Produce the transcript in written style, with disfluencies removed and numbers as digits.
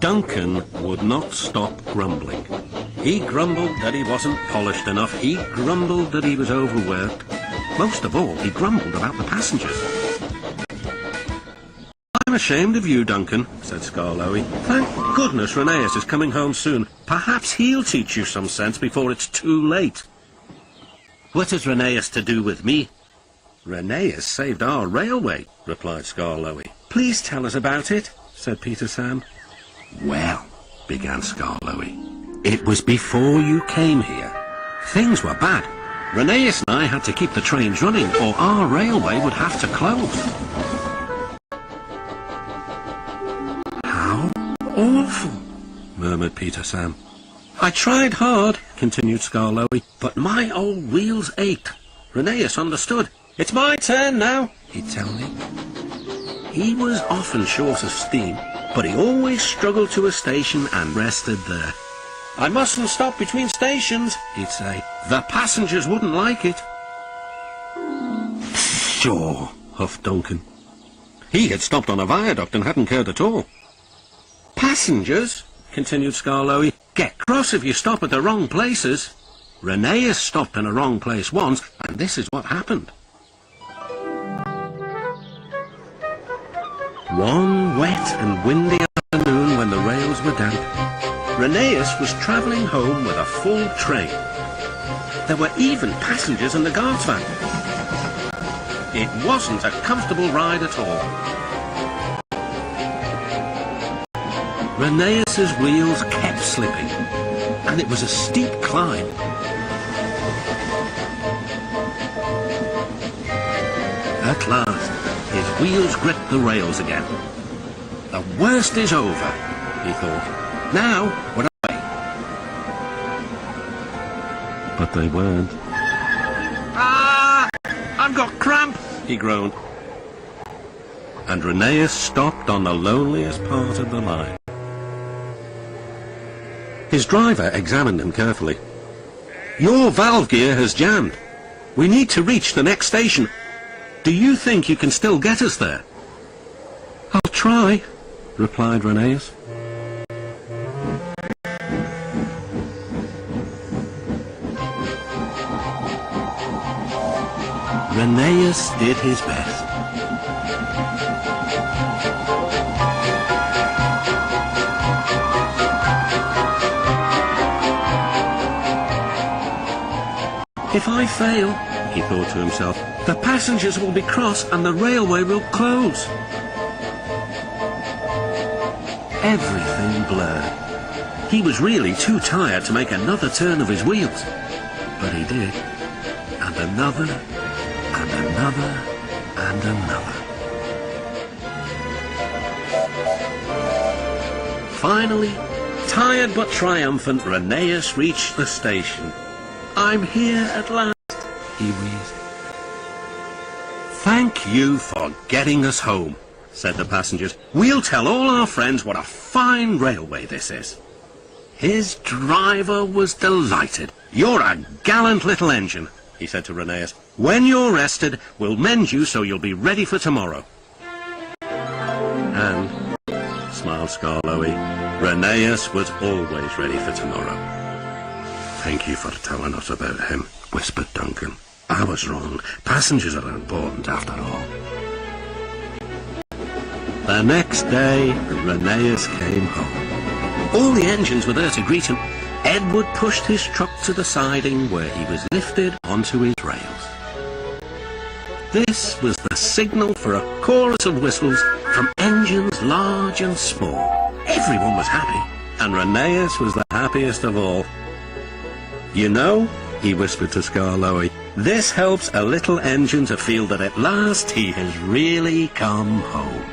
Duncan would not stop grumbling. He grumbled that he wasn't polished enough. He grumbled that he was overworked. Most of all, he grumbled about the passengers. "I'm ashamed of you, Duncan," said Skarloey. "Thank goodness Rhenase is coming home soon. Perhaps he'll teach you some sense before it's too late." "What has Rhenase to do with me?" "Rhenase saved our railway," replied Skarloey. "Please tell us about it," said Peter Sam. "Well," began Skarloey, "it was before you came here. Things were bad. Rhenase and I had to keep the trains running, or our railway would have to close." "How awful," murmured Peter Sam. "I tried hard," continued Skarloey, "but my old wheels ached. Rhenase understood. 'It's my turn now,' he'd tell me. He was often short of steam, but he always struggled to a station and rested there. 'I mustn't stop between stations,' he'd say. 'The passengers wouldn't like it.'" "Sure," huffed Duncan. He had stopped on a viaduct and hadn't cared at all. "Passengers," continued Skarloey, "get cross if you stop at the wrong places. Rhenase stopped in a wrong place once, and this is what happened." One wet and windy afternoon when the rails were damp, Rhenase was travelling home with a full train. There were even passengers in the guard's van. It wasn't a comfortable ride at all. Rhenase's wheels kept slipping, and it was a steep climb. At last, his wheels gripped the rails again. "The worst is over," he thought. "Now, what are they?" But they weren't. "Ah! I've got cramp!" he groaned. And Rhenase stopped on the loneliest part of the line. His driver examined him carefully. "Your valve gear has jammed. We need to reach the next station. Do you think you can still get us there?" "I'll try," replied Rhenase. Rhenase did his best. "If I fail," he thought to himself, "the passengers will be cross and the railway will close." Everything blurred. He was really too tired to make another turn of his wheels. But he did. And another, and another, and another. Finally, tired but triumphant, Rhenase reached the station. "I'm here at last," he wheezed. "Thank you for getting us home," said the passengers. "We'll tell all our friends what a fine railway this is." His driver was delighted. "You're a gallant little engine," he said to Rhenase. "When you're rested, we'll mend you so you'll be ready for tomorrow." And, smiled Skarloey, Rhenase was always ready for tomorrow. "Thank you for telling us about him," whispered Duncan. "I was wrong. Passengers are important after all." The next day, Rhenase came home. All the engines were there to greet him. Edward pushed his truck to the siding where he was lifted onto his rails. This was the signal for a chorus of whistles from engines large and small. Everyone was happy, and Rhenase was the happiest of all. "You know," he whispered to Skarloey, "this helps a little engine to feel that at last he has really come home."